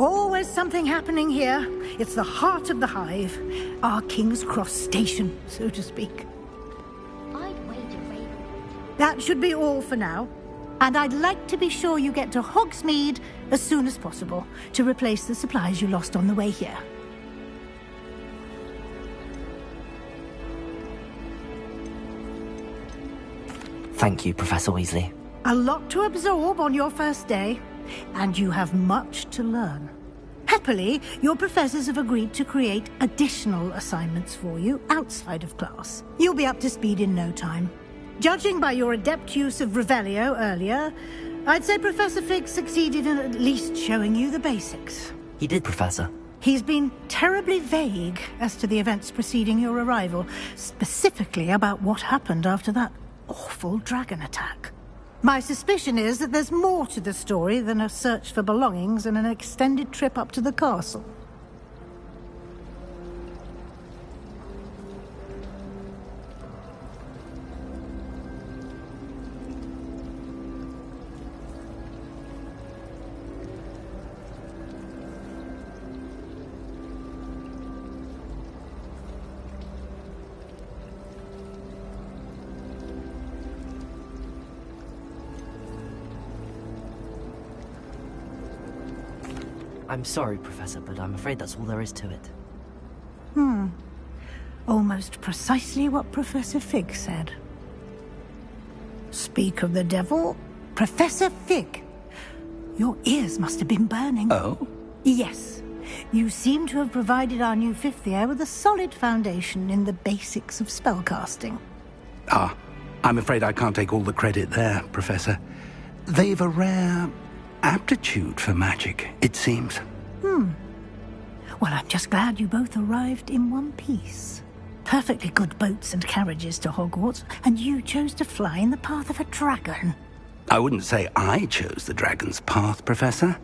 Always something happening here. It's the heart of the hive. Our King's Cross station, so to speak. That should be all for now. And I'd like to be sure you get to Hogsmeade as soon as possible to replace the supplies you lost on the way here. Thank you, Professor Weasley. A lot to absorb on your first day, and you have much to learn. Happily, your professors have agreed to create additional assignments for you outside of class. You'll be up to speed in no time. Judging by your adept use of Revelio earlier, I'd say Professor Fig succeeded in at least showing you the basics. He did, Professor. He's been terribly vague as to the events preceding your arrival, specifically about what happened after that awful dragon attack. My suspicion is that there's more to the story than a search for belongings and an extended trip up to the castle. I'm sorry, Professor, but I'm afraid that's all there is to it. Almost precisely what Professor Fig said. Speak of the devil, Professor Fig. Your ears must have been burning. Oh? Yes. You seem to have provided our new fifth year with a solid foundation in the basics of spellcasting. I'm afraid I can't take all the credit there, Professor. They've a rare aptitude for magic, it seems. Well, I'm just glad you both arrived in one piece. Perfectly good boats and carriages to Hogwarts, and you chose to fly in the path of a dragon. I wouldn't say I chose the dragon's path, Professor.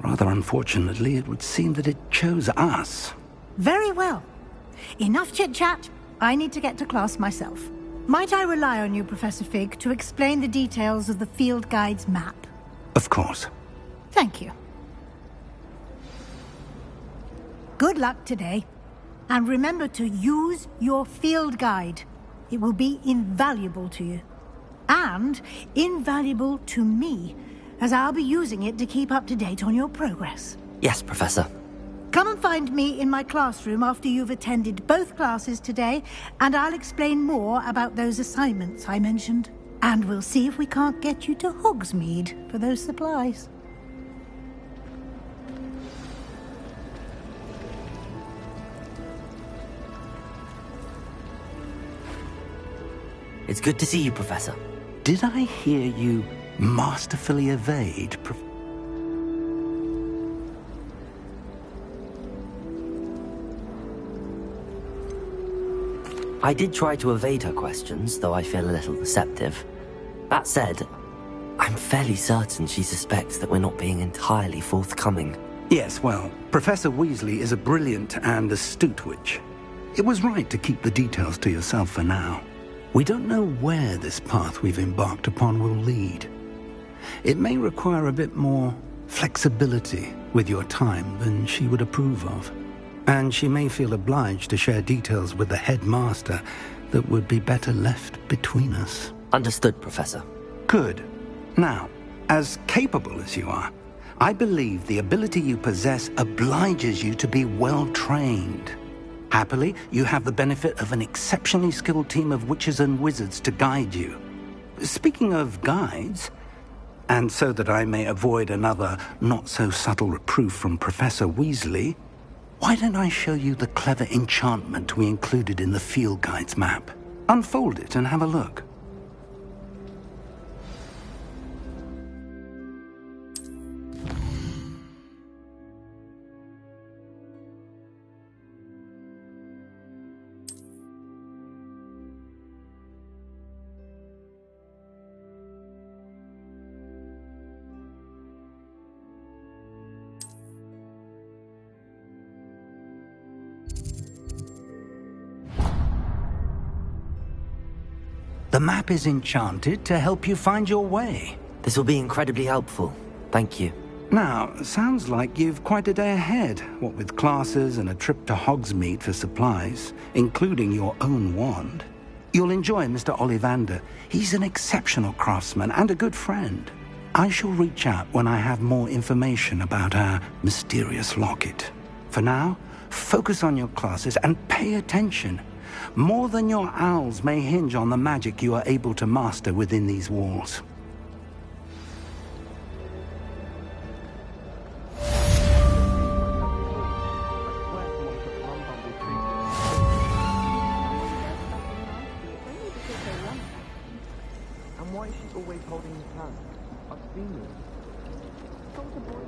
Rather unfortunately, it would seem that it chose us. Very well. Enough chit-chat. I need to get to class myself. Might I rely on you, Professor Fig, to explain the details of the field guide's map? Of course. Thank you. Good luck today. And remember to use your field guide. It will be invaluable to you. And invaluable to me, as I'll be using it to keep up to date on your progress. Yes, Professor. Come and find me in my classroom after you've attended both classes today, and I'll explain more about those assignments I mentioned. And we'll see if we can't get you to Hogsmeade for those supplies. It's good to see you, Professor. Did I hear you masterfully evade, I did try to evade her questions, though I feel a little receptive. That said, I'm fairly certain she suspects that we're not being entirely forthcoming. Yes, well, Professor Weasley is a brilliant and astute witch. It was right to keep the details to yourself for now. We don't know where this path we've embarked upon will lead. It may require a bit more flexibility with your time than she would approve of. And she may feel obliged to share details with the headmaster that would be better left between us. Understood, Professor. Good. Now, as capable as you are, I believe the ability you possess obliges you to be well-trained. Happily, you have the benefit of an exceptionally skilled team of witches and wizards to guide you. Speaking of guides, and so that I may avoid another not-so-subtle reproof from Professor Weasley, why don't I show you the clever enchantment we included in the field guide's map? Unfold it and have a look. The map is enchanted to help you find your way. This will be incredibly helpful. Thank you. Now, sounds like you've quite a day ahead, what with classes and a trip to Hogsmeade for supplies, including your own wand. You'll enjoy Mr. Ollivander. He's an exceptional craftsman and a good friend. I shall reach out when I have more information about our mysterious locket. For now, focus on your classes and pay attention. More than your owls may hinge on the magic you are able to master within these walls. And why is she always holding his hand? I've seen it. So was the boy.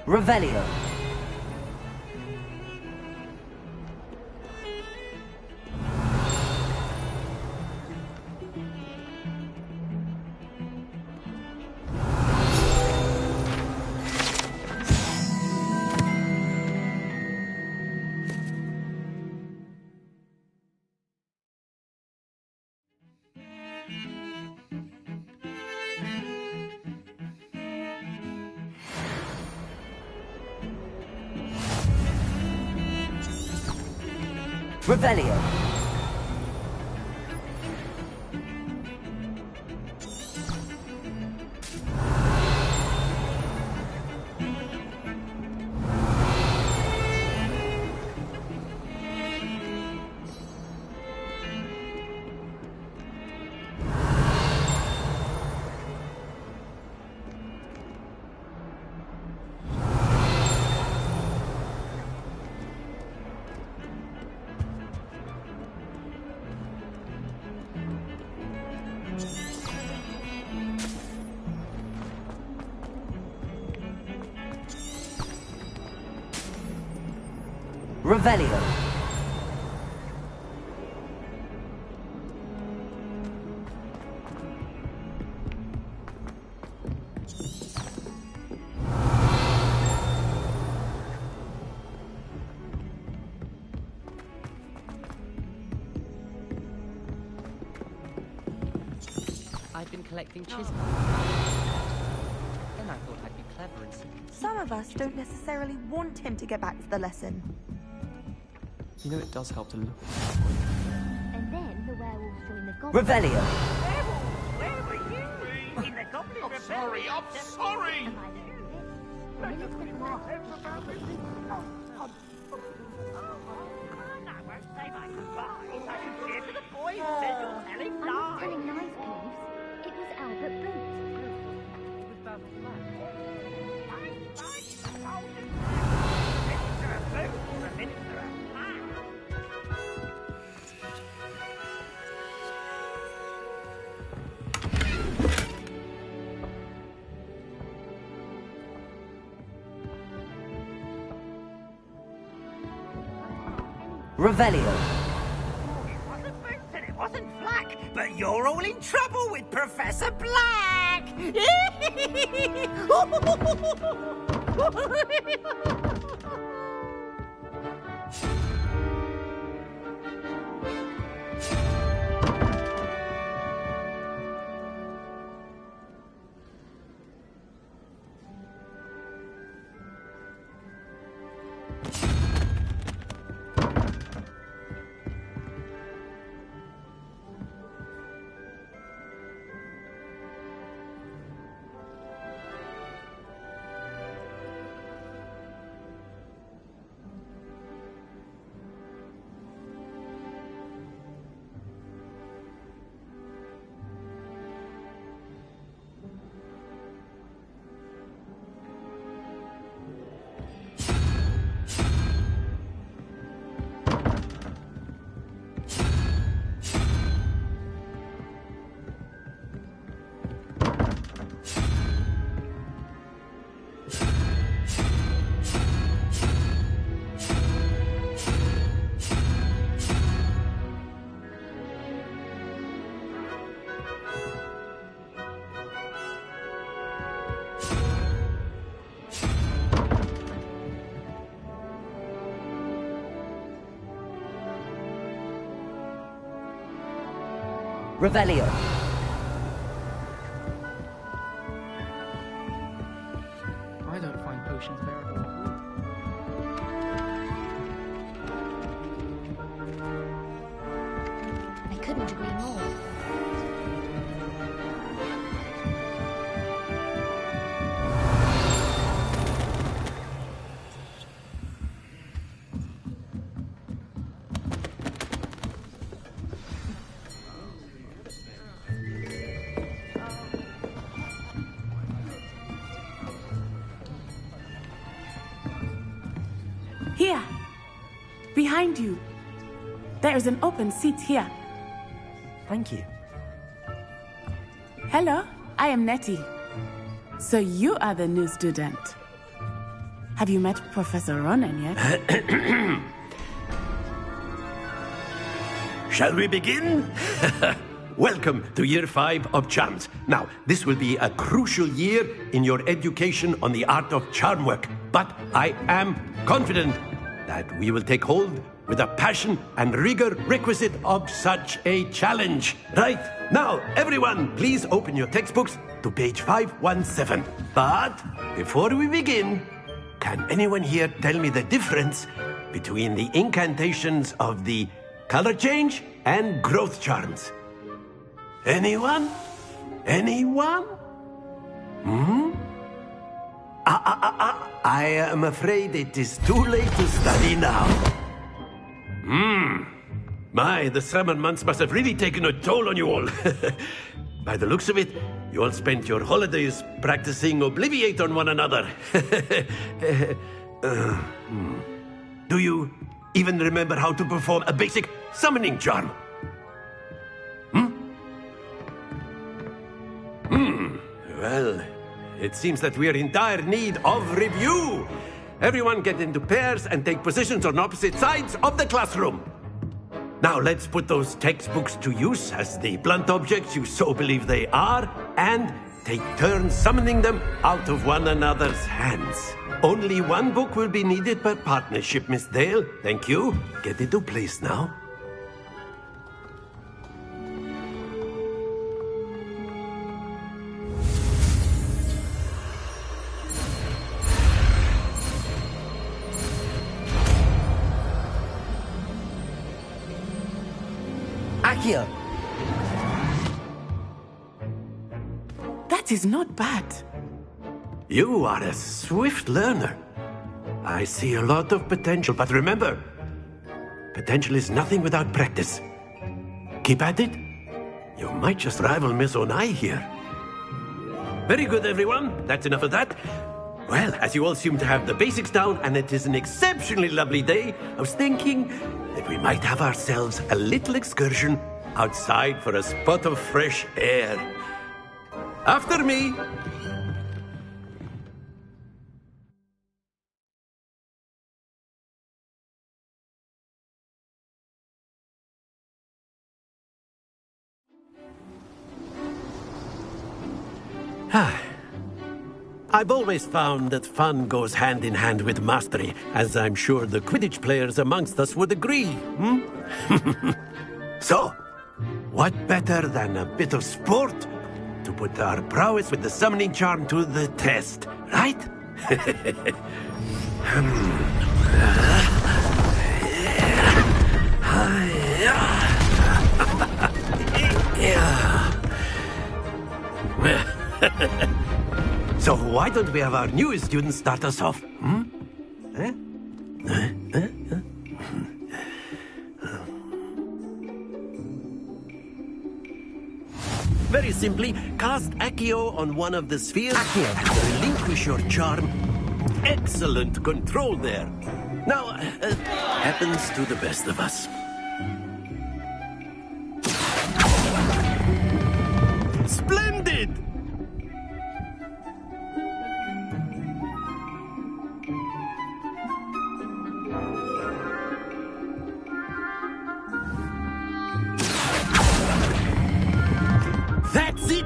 Revelio. Revelio. Revelio. I've been collecting chisels. Then I thought I'd be clever and Some of us don't necessarily want him to get back to the lesson. You know, it does help to look. And then the werewolves join the goblins. Revelio. Where were you? In the Goblin Rebellion? And I'm sorry. by the end of it, the minutes went by. I won't say my goodbyes. I can cheer to the boys and says you're telling I was lies. telling lies, Peeves. It was Albert Boots. It was about the flag. I told you. Minister of Boots or a minister of flag. Revelio. Oh, it wasn't Boots and it wasn't Flack, but you're all in trouble with Professor Black. Revelio. I don't find potions bearable. I couldn't agree more. Here, behind you. There is an open seat here. Thank you. Hello, I am Nettie. So you are the new student. Have you met Professor Ronan yet? Shall we begin? Welcome to Year 5 of Charms. Now, this will be a crucial year in your education on the art of charm work, but I am confident that we will take hold with the passion and rigor requisite of such a challenge. Right, now, everyone, please open your textbooks to page 517. But before we begin, can anyone here tell me the difference between the incantations of the color change and growth charms? Anyone? Anyone? I am afraid it is too late to study now. My, the summer months must have really taken a toll on you all. By the looks of it, you all spent your holidays practicing Obliviate on one another. Do you even remember how to perform a basic summoning charm? Well, it seems that we are in dire need of review. Everyone get into pairs and take positions on opposite sides of the classroom. Now let's put those textbooks to use as the blunt objects you so believe they are, and take turns summoning them out of one another's hands. Only one book will be needed per partnership, Miss Dale. Thank you. Get into place now. Accio! That is not bad. You are a swift learner. I see a lot of potential, but remember, potential is nothing without practice. Keep at it. You might just rival Miss Onai here. Very good, everyone. That's enough of that. Well, as you all seem to have the basics down, and it is an exceptionally lovely day, I was thinking that we might have ourselves a little excursion outside for a spot of fresh air. After me. I've always found that fun goes hand in hand with mastery, as I'm sure the Quidditch players amongst us would agree. So, what better than a bit of sport to put our prowess with the summoning charm to the test, right? So why don't we have our newest student start us off? Very simply, cast Accio on one of the spheres and relinquish your charm. Excellent control there. Now, happens to the best of us. Splendid! That's it!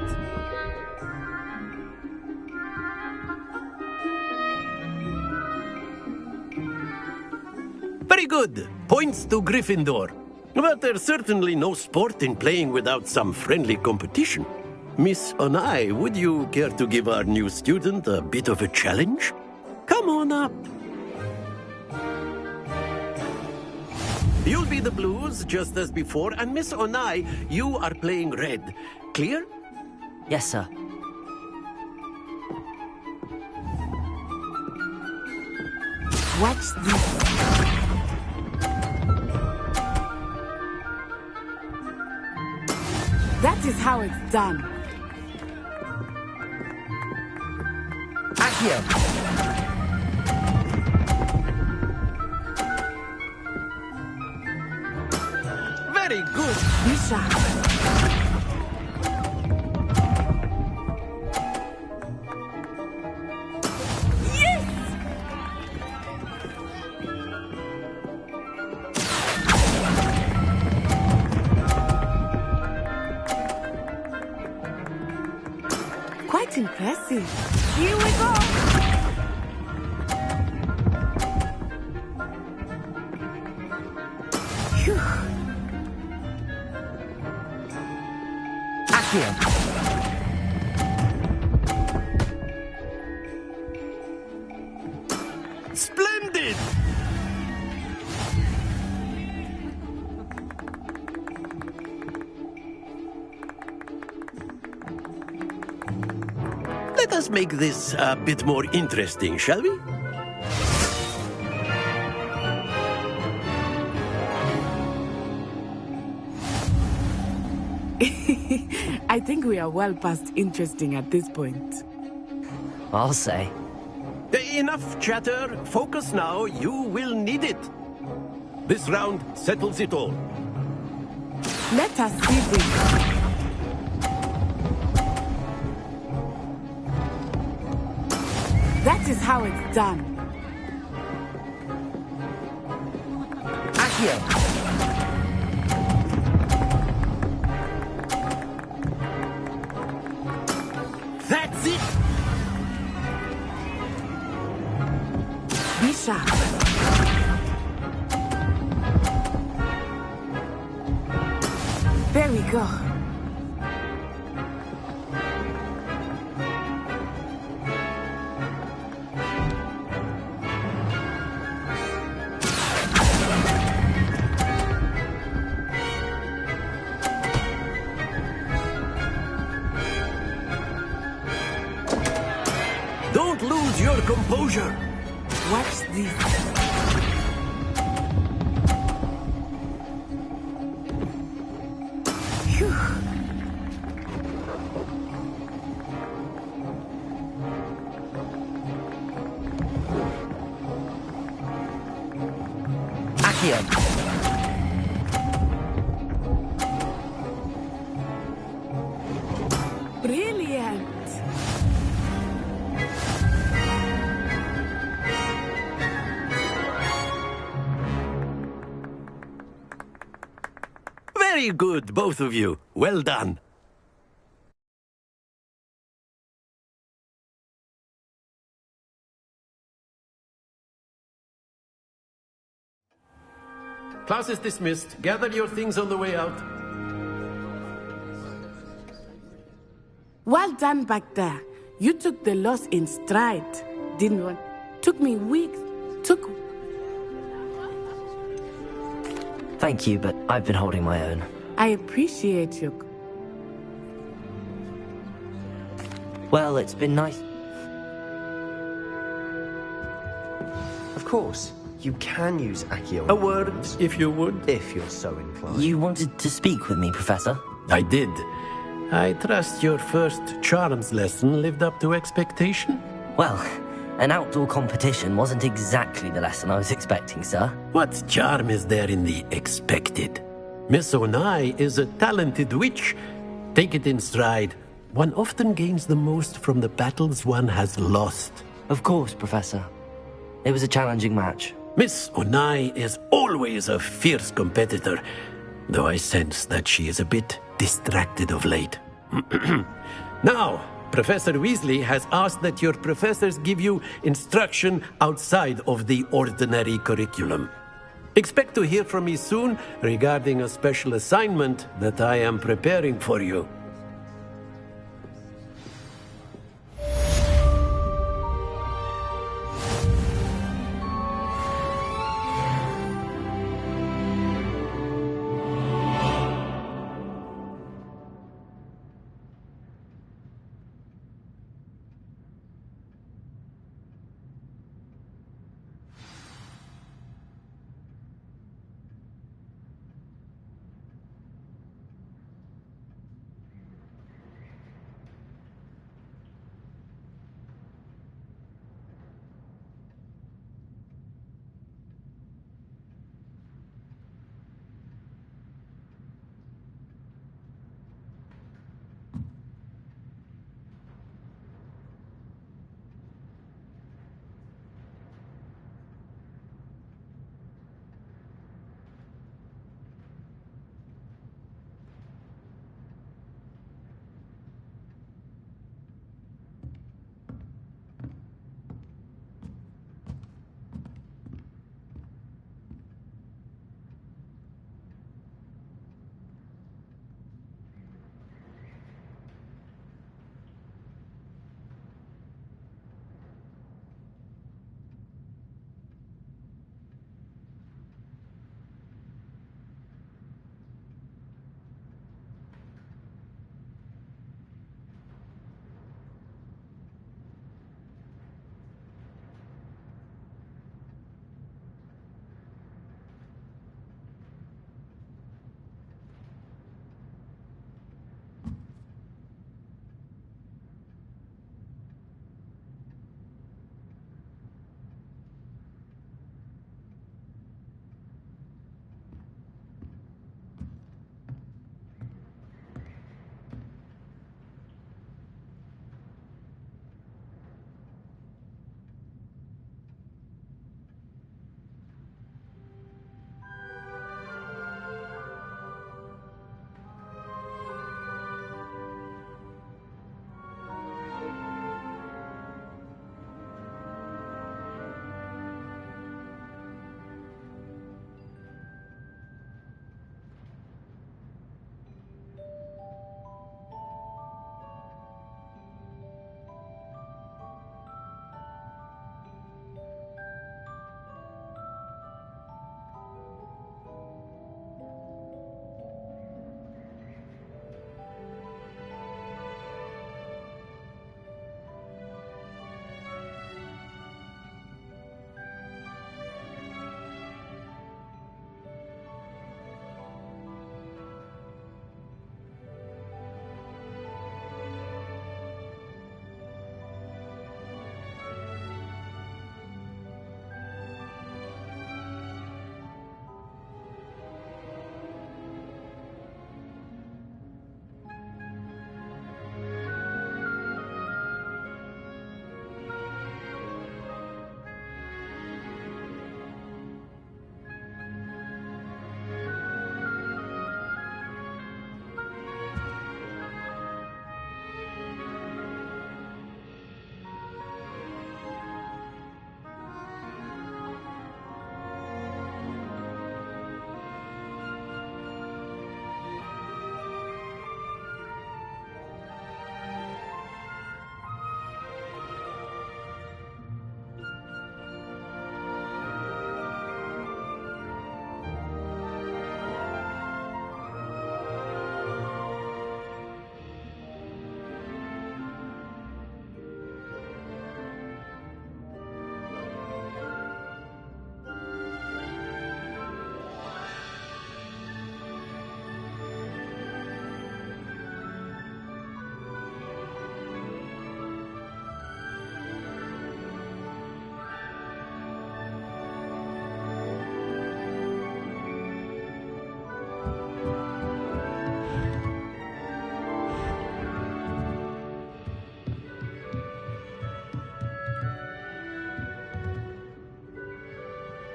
Very good. Points to Gryffindor. But there's certainly no sport in playing without some friendly competition. Miss Onai, would you care to give our new student a bit of a challenge? Come on up. You'll be the blues, just as before, and Miss Onai, you are playing red. Clear? Yes, sir. Watch this. That is how it's done. Accio. Very good. Be sharp. Quite impressive. Here we go. Phew. Accio. Splendid! Let us make this a bit more interesting, shall we? I think we are well past interesting at this point. I'll say. Enough chatter. Focus now. You will need it. This round settles it all. Let us see this. That is how it's done. Accio. That's it! Be sharp. There we go. Don't lose your composure. Watch this. Phew. Accio. Brilliant. Very good, both of you. Well done. Class is dismissed. Gather your things on the way out. Well done back there. You took the loss in stride, didn't you? Took me weeks, took... Thank you, but I've been holding my own. I appreciate you. Well, it's been nice. Of course, you can use Accio. A word, if you would. If you're so inclined. You wanted to speak with me, Professor? I did. I trust your first charms lesson lived up to expectation? Well, an outdoor competition wasn't exactly the lesson I was expecting, sir. What charm is there in the expected? Miss Onai is a talented witch. Take it in stride. One often gains the most from the battles one has lost. Of course, Professor. It was a challenging match. Miss Onai is always a fierce competitor, though I sense that she is a bit distracted of late. Now, Professor Weasley has asked that your professors give you instruction outside of the ordinary curriculum. Expect to hear from me soon regarding a special assignment that I am preparing for you.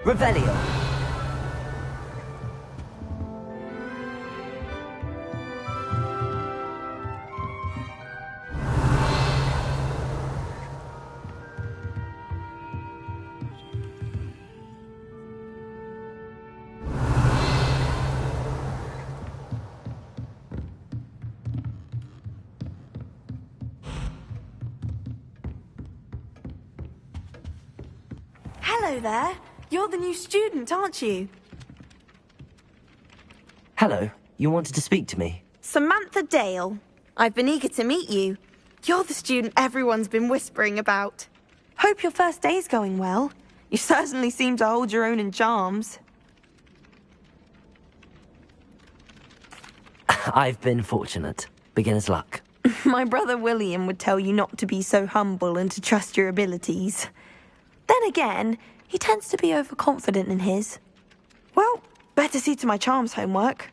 Revelio. Hello there. You're the new student, aren't you? Hello, you wanted to speak to me? Samantha Dale. I've been eager to meet you. You're the student everyone's been whispering about. Hope your first day's going well. You certainly seem to hold your own in charms. I've been fortunate. Beginner's luck. My brother William would tell you not to be so humble and to trust your abilities. Then again, he tends to be overconfident in his. Well, better see to my charms homework.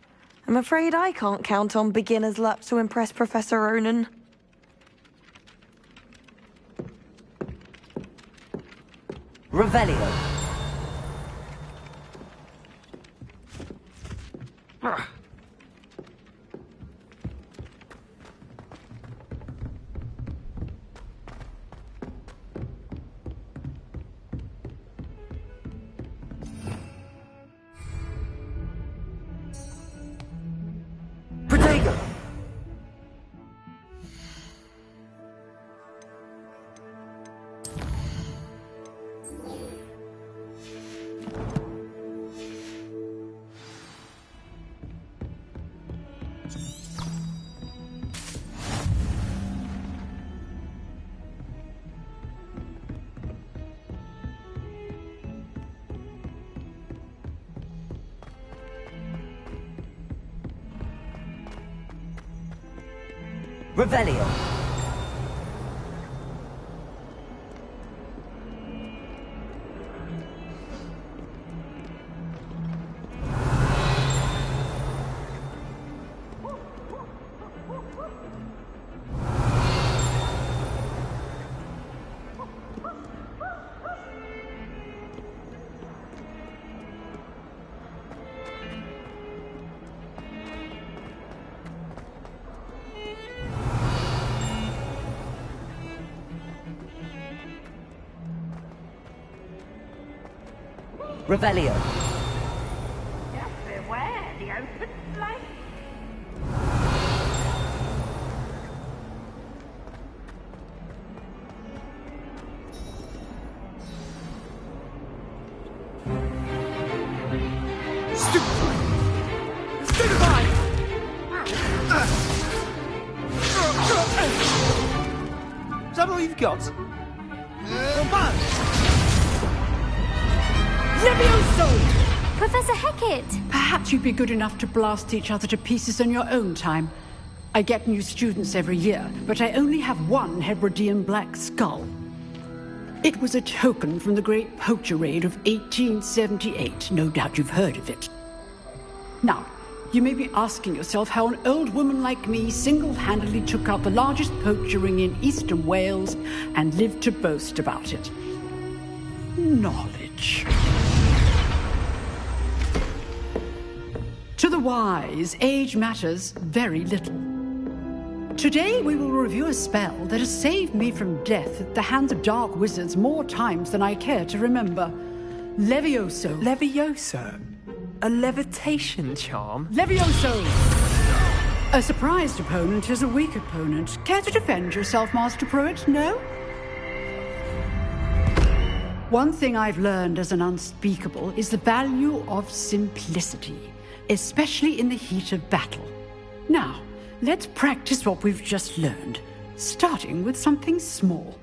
I'm afraid I can't count on beginner's luck to impress Professor Ronan. Revelio. Protego! Revelio. Revelio. Just beware the open flame. Stupefy! Is that all you've got? Levioso! Professor Hecat! Perhaps you'd be good enough to blast each other to pieces on your own time. I get new students every year, but I only have one Hebridean black skull. It was a token from the Great Poacher Raid of 1878. No doubt you've heard of it. Now, you may be asking yourself how an old woman like me single-handedly took out the largest poacher ring in eastern Wales and lived to boast about it. Knowledge. To the wise, age matters very little. Today we will review a spell that has saved me from death at the hands of dark wizards more times than I care to remember. Levioso. Levioso? A levitation charm? Levioso! A surprised opponent is a weak opponent. Care to defend yourself, Master Pruitt? No? One thing I've learned as an unspeakable is the value of simplicity, especially in the heat of battle. Now, let's practice what we've just learned, starting with something small.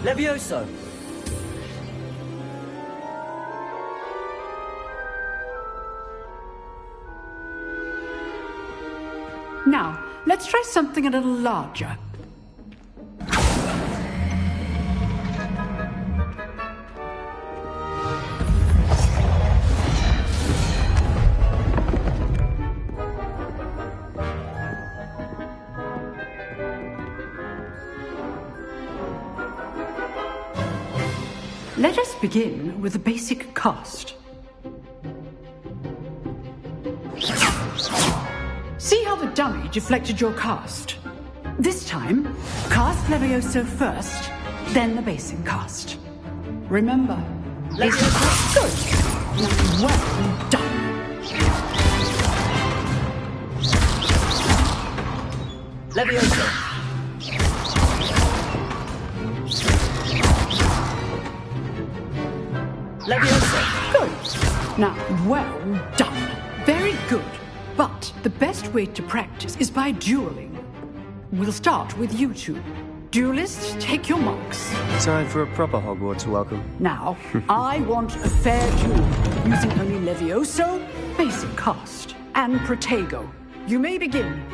Levioso. Now, let's try something a little larger. Let us begin with the basic cast. See how the dummy deflected your cast? This time, cast Levioso first, then the basic cast. Remember, Levioso good. Now, well done. Levioso. Leviosa. Good. Now, well done. Very good. But the best way to practice is by dueling. We'll start with you two. Duelists, take your marks. Time for a proper Hogwarts welcome. Now, I want a fair duel, using only Levioso, basic cast, and Protego. You may begin.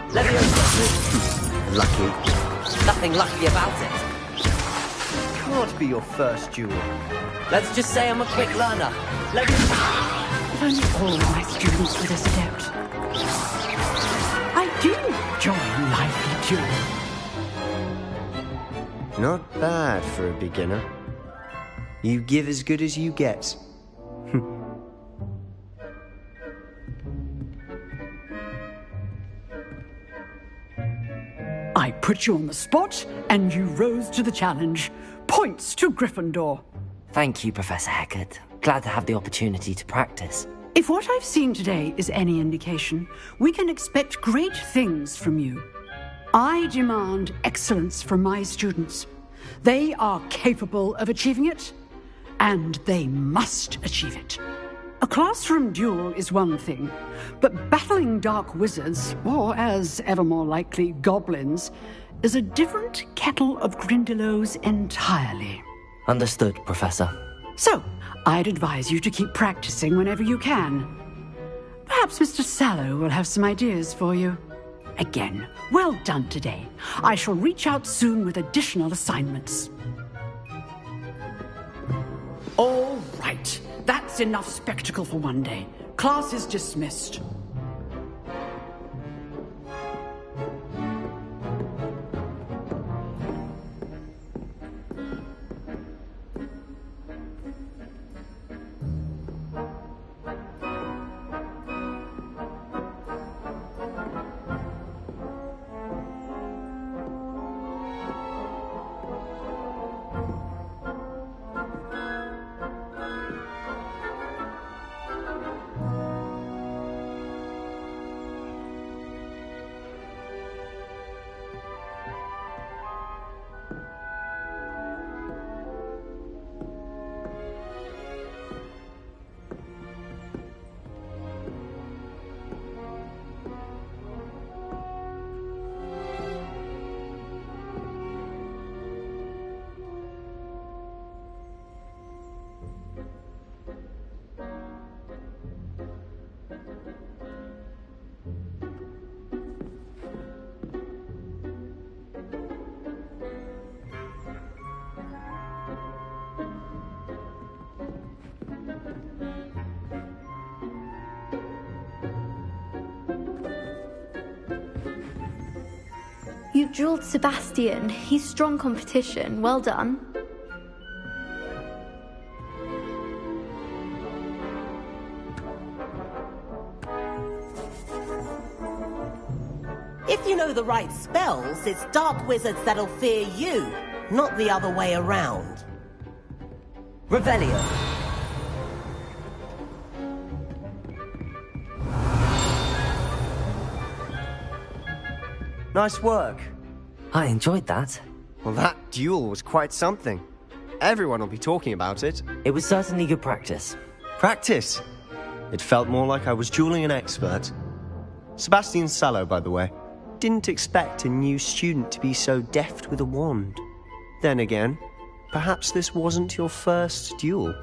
Leviosa. Lucky. Nothing lucky about it. Can't be your first duel. Let's just say I'm a quick learner. Leviosa. If only all my students were this adept. I do enjoy lively dueling. Not bad for a beginner. You give as good as you get. I put you on the spot, and you rose to the challenge. Points to Gryffindor. Thank you, Professor Hecat. Glad to have the opportunity to practice. If what I've seen today is any indication, we can expect great things from you. I demand excellence from my students. They are capable of achieving it, and they must achieve it. A classroom duel is one thing, but battling dark wizards, or as ever more likely, goblins, is a different kettle of Grindylows entirely. Understood, Professor. So, I'd advise you to keep practicing whenever you can. Perhaps Mr. Sallow will have some ideas for you. Again, well done today. I shall reach out soon with additional assignments. All right. That's enough spectacle for one day. Class is dismissed. You dueled Sebastian. He's strong competition. Well done. If you know the right spells, it's dark wizards that'll fear you, not the other way around. Revelio. Nice work. I enjoyed that. Well, that duel was quite something. Everyone will be talking about it. It was certainly good practice. Practice? It felt more like I was dueling an expert. Sebastian Sallow, by the way. Didn't expect a new student to be so deft with a wand. Then again, perhaps this wasn't your first duel.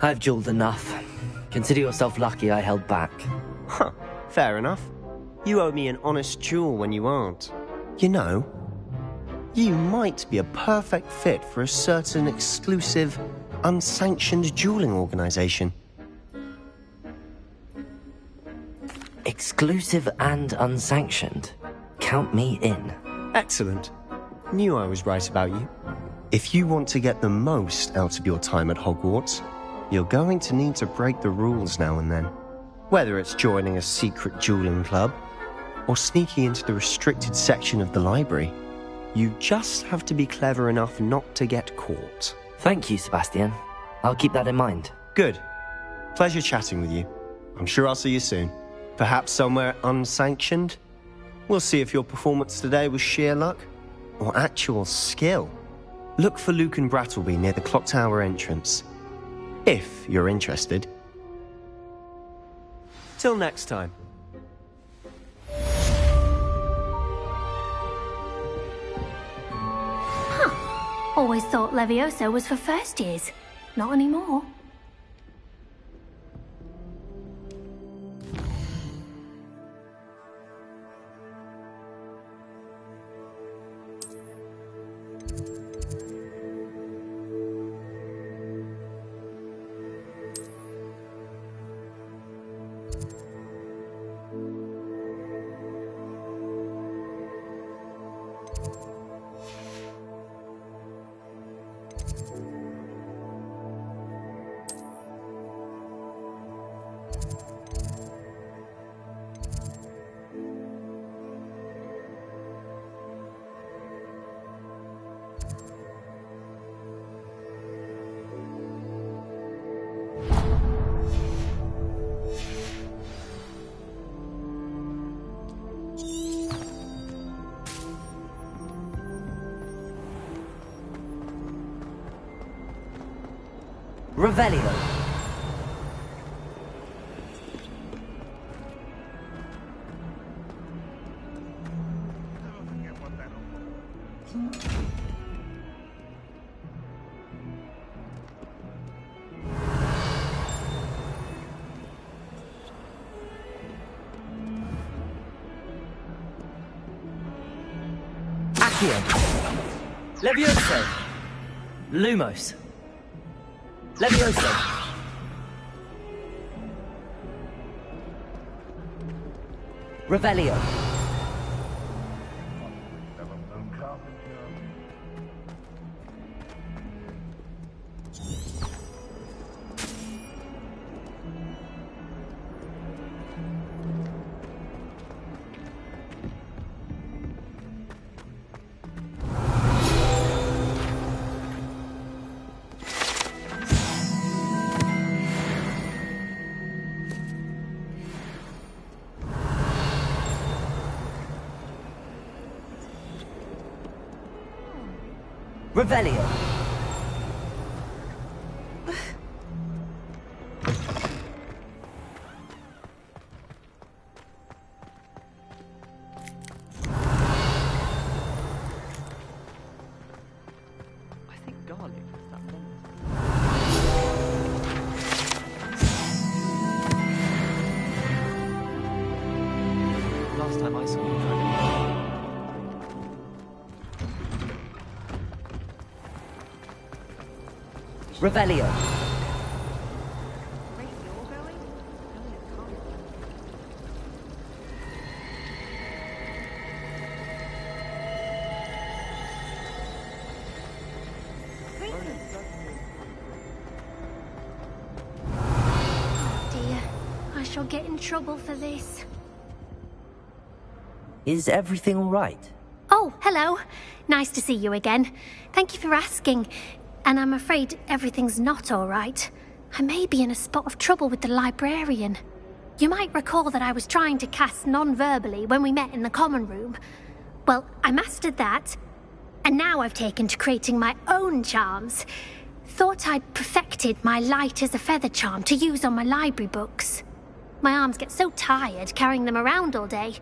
I've dueled enough. Consider yourself lucky I held back. Huh, fair enough. You owe me an honest duel when you aren't. You know, you might be a perfect fit for a certain exclusive unsanctioned dueling organization. Exclusive and unsanctioned. Count me in. Excellent. Knew I was right about you. If you want to get the most out of your time at Hogwarts, you're going to need to break the rules now and then. Whether it's joining a secret dueling club, or sneaking into the restricted section of the library, you just have to be clever enough not to get caught. Thank you, Sebastian. I'll keep that in mind. Good. Pleasure chatting with you. I'm sure I'll see you soon. Perhaps somewhere unsanctioned? We'll see if your performance today was sheer luck or actual skill. Look for Luke and Brattleby near the clock tower entrance, if you're interested. Till next time. Always thought Levioso was for first years. Not anymore. Revelio. Accio. Levioso. Lumos. Levioso. Revelio. Revelio. I think garlic is that one. Last time I saw you tried it. Revelio. Dear, I shall get in trouble for this. Is everything all right? Oh, hello. Nice to see you again. Thank you for asking. And I'm afraid everything's not all right. I may be in a spot of trouble with the librarian. You might recall that I was trying to cast non-verbally when we met in the common room. Well, I mastered that, and now I've taken to creating my own charms. Thought I'd perfected my light as a feather charm to use on my library books. My arms get so tired carrying them around all day.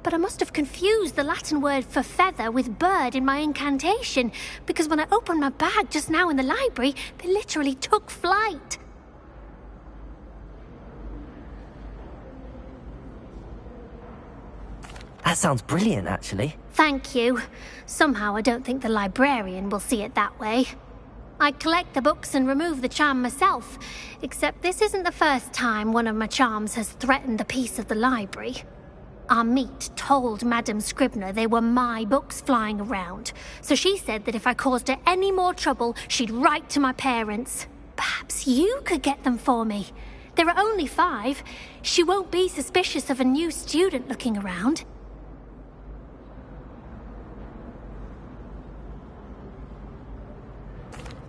But I must have confused the Latin word for feather with bird in my incantation, because when I opened my bag just now in the library, they literally took flight. That sounds brilliant, actually. Thank you. Somehow I don't think the librarian will see it that way. I'd collect the books and remove the charm myself, except this isn't the first time one of my charms has threatened the peace of the library. Our meet told Madame Scribner they were my books flying around, so she said that if I caused her any more trouble, she'd write to my parents. Perhaps you could get them for me. There are only 5. She won't be suspicious of a new student looking around.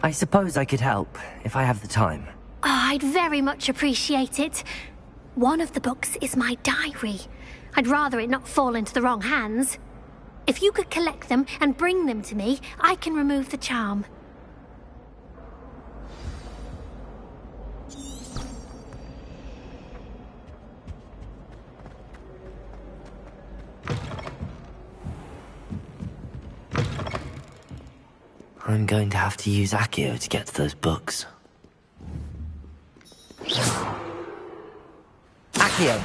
I suppose I could help, if I have the time. Oh, I'd very much appreciate it. One of the books is my diary. I'd rather it not fall into the wrong hands. If you could collect them and bring them to me, I can remove the charm. I'm going to have to use Accio to get to those books. Accio!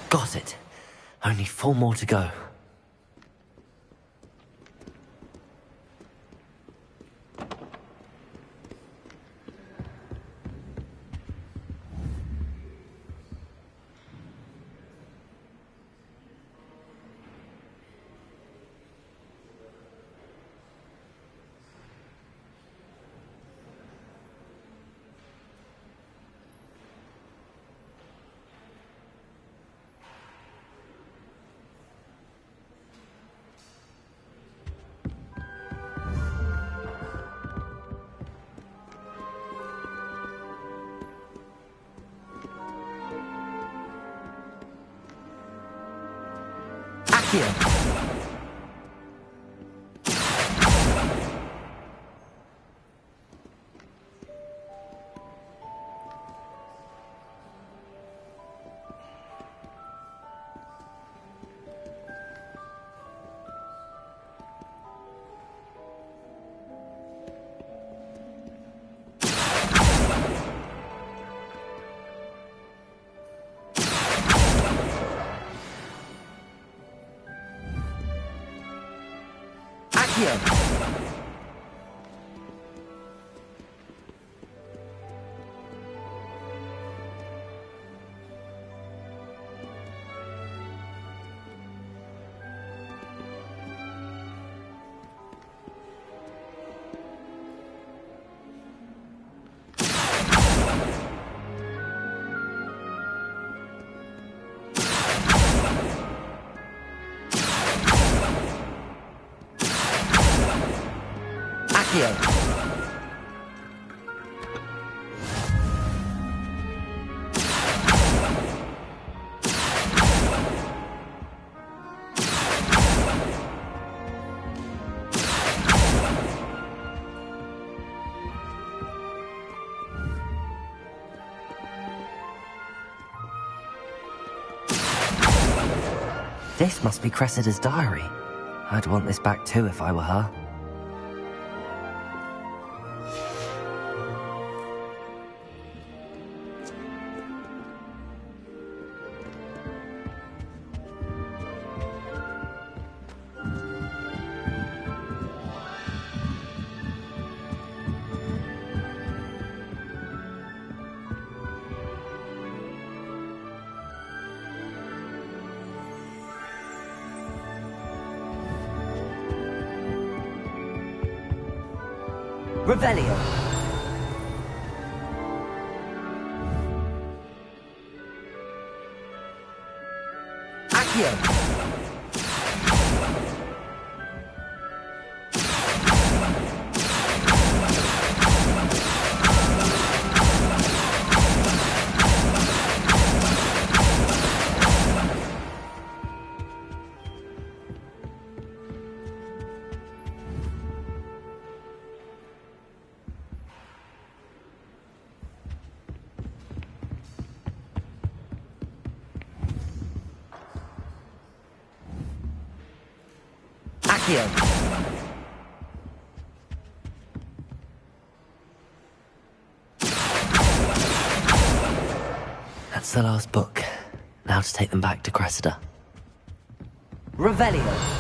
Got it. Only 4 more to go. Accio! Accio! This must be Cressida's diary. I'd want this back too if I were her. Revelio. Accio. Accio. That's the last book. Now to take them back to Cressida. Revelio.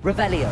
Revelio.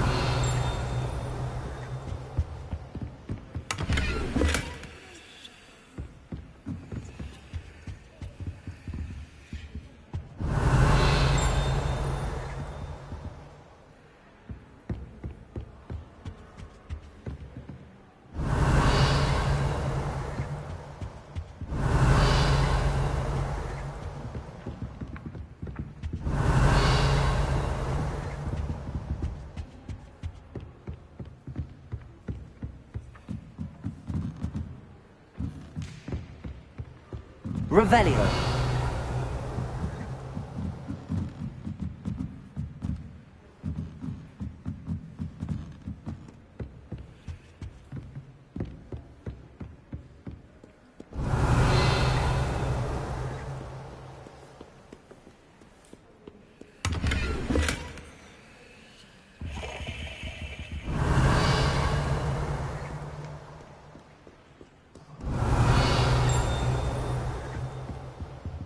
Revelio.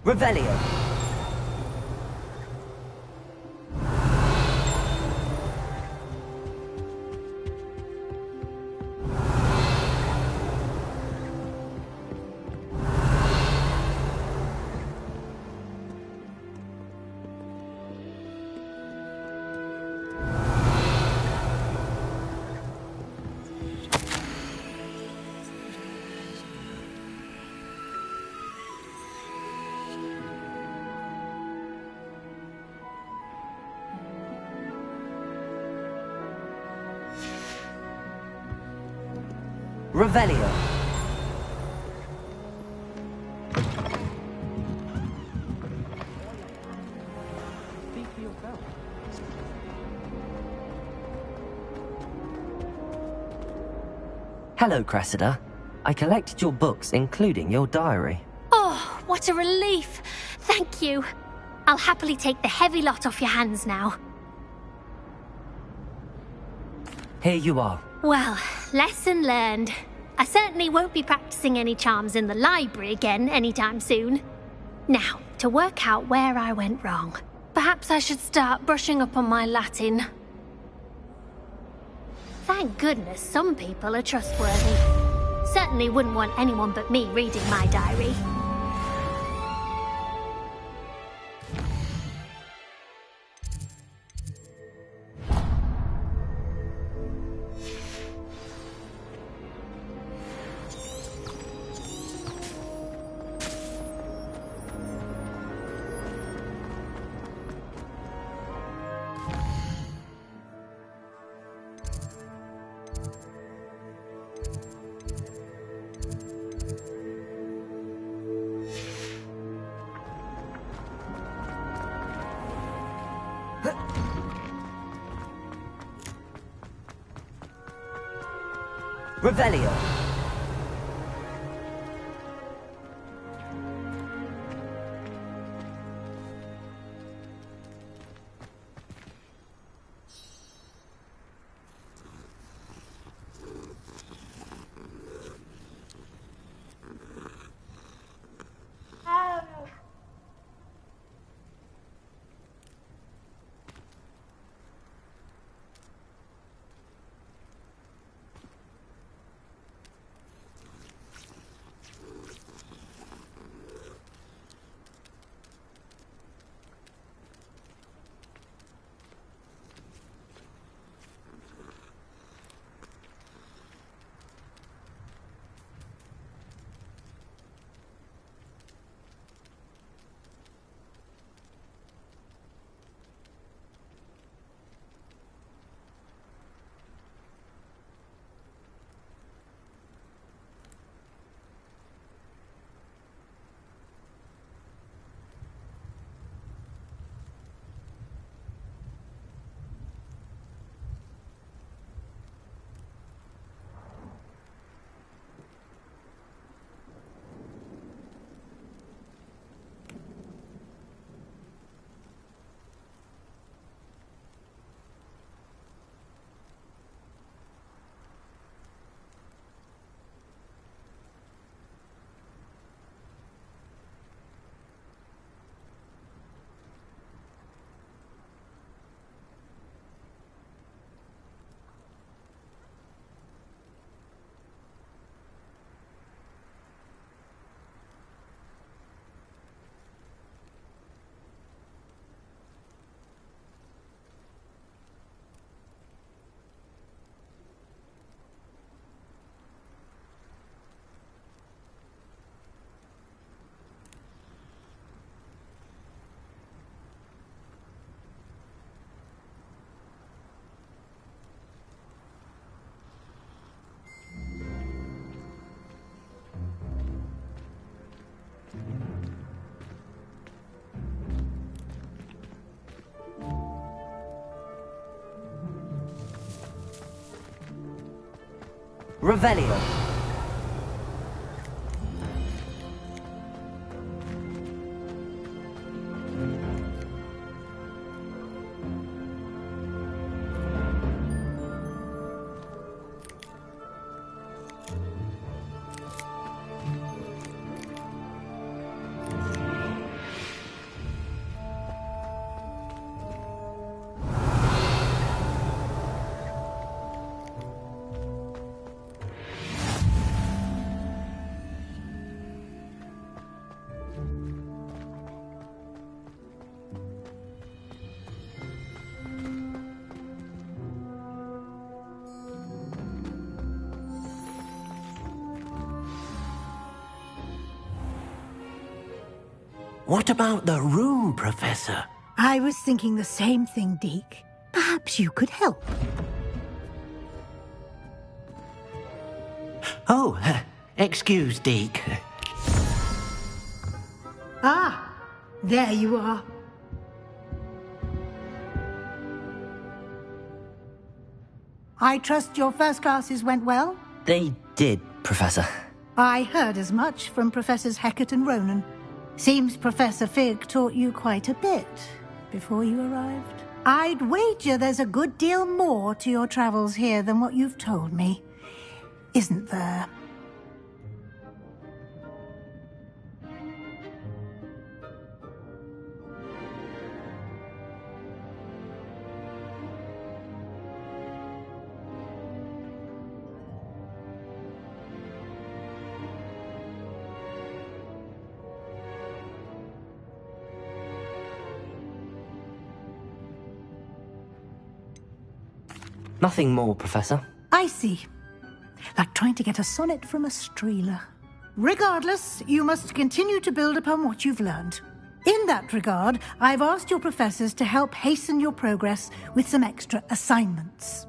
Revelio. Revelio. Hello, Cressida. I collected your books, including your diary. Oh, what a relief. Thank you. I'll happily take the heavy lot off your hands now. Here you are. Well, lesson learned. I certainly won't be practicing any charms in the library again anytime soon. Now, to work out where I went wrong. Perhaps I should start brushing up on my Latin. Thank goodness some people are trustworthy. Certainly wouldn't want anyone but me reading my diary. Revelio. Revelio. What about the room, Professor? I was thinking the same thing, Deke. Perhaps you could help. Oh, excuse, Deke. Ah, there you are. I trust your first classes went well? They did, Professor. I heard as much from Professors Hecat and Ronan. Seems Professor Fig taught you quite a bit before you arrived. I'd wager there's a good deal more to your travels here than what you've told me, isn't there? Nothing more, Professor. I see. Like trying to get a sonnet from a streeler. Regardless, you must continue to build upon what you've learned. In that regard, I've asked your professors to help hasten your progress with some extra assignments.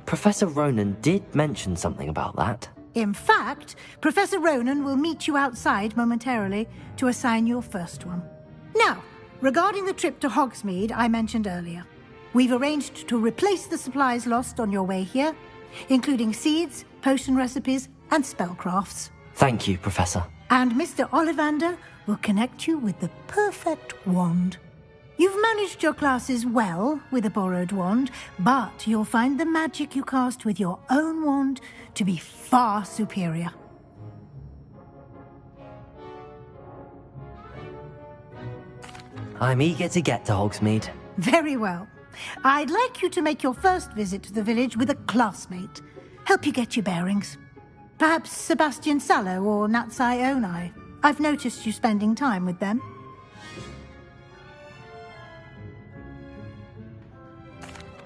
Professor Ronan did mention something about that. In fact, Professor Ronan will meet you outside momentarily to assign your first one. Now, regarding the trip to Hogsmeade I mentioned earlier, we've arranged to replace the supplies lost on your way here, including seeds, potion recipes, and spellcrafts. Thank you, Professor. And Mr. Ollivander will connect you with the perfect wand. You've managed your classes well with a borrowed wand, but you'll find the magic you cast with your own wand to be far superior. I'm eager to get to Hogsmeade. Very well. I'd like you to make your first visit to the village with a classmate. Help you get your bearings. Perhaps Sebastian Sallow or Natsai Onai. I've noticed you spending time with them.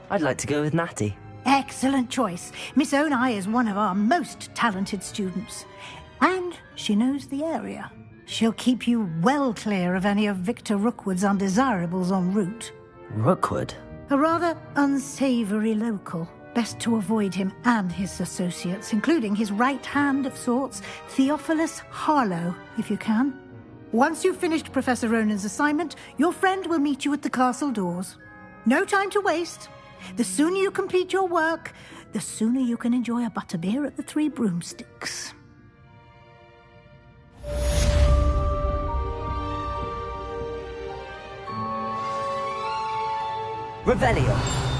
I'd like to go with Natty. Excellent choice. Miss Onai is one of our most talented students. And she knows the area. She'll keep you well clear of any of Victor Rookwood's undesirables en route. Rookwood? A rather unsavory local. Best to avoid him and his associates, including his right hand of sorts, Theophilus Harlow, if you can. Once you've finished Professor Ronan's assignment, your friend will meet you at the castle doors. No time to waste. The sooner you complete your work, the sooner you can enjoy a butterbeer at the Three Broomsticks. Revelio.